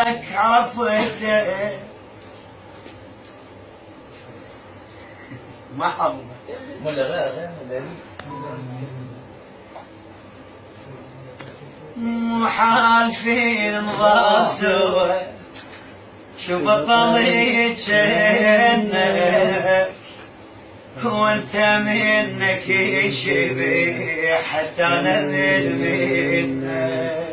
لك عفوته ما حضر موحالفين نظل سوا شو بطلت شنك وانت منك يشبه حتى انا منك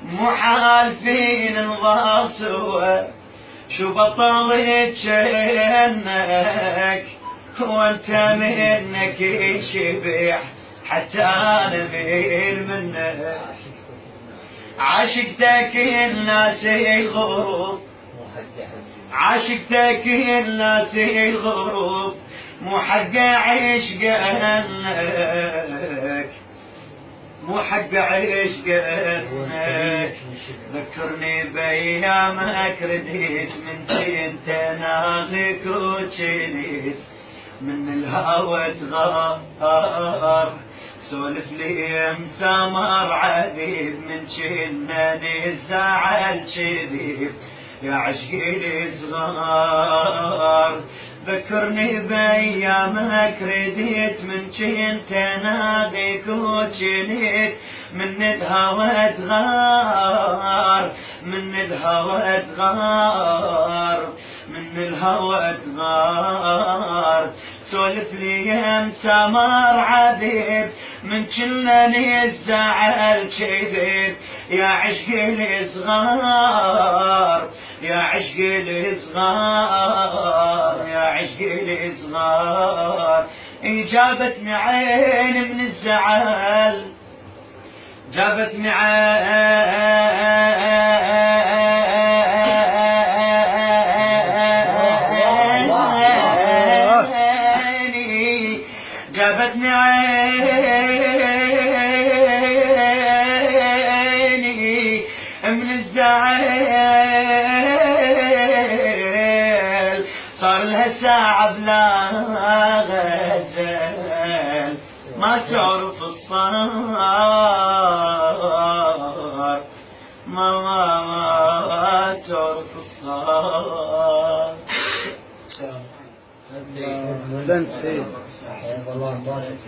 موحالفين نظل سوا شو بطلت شنك وانت منك يشبح حتى انا بير منك عاشقتك الناس يغرب عاشقتك الناس يغرب مو حق عشقك مو حق عشقك ذكرني بايامك رديت من كنت ناغيك وجنيت من الهوى تغار سولف لي مسامر عذيب من جناني الزعل شديد يا عشقي الصغار ذكرني بايامك رديت من جنت ناغيك وجنيت من الهوى تغار من الهوى تغار من الهوى تغار سولف لي مسامر عذيب من جناني الزعل كذب يا عشقي الصغار يا عشقي الصغار يا عشقي الصغار جابتني عين من الزعل جابتني عيني جابتني عيني من الزعل صار لها ساعة بلا غزل ما تعرف الصار ما تعرف الصار احسنت سيد الله يبارك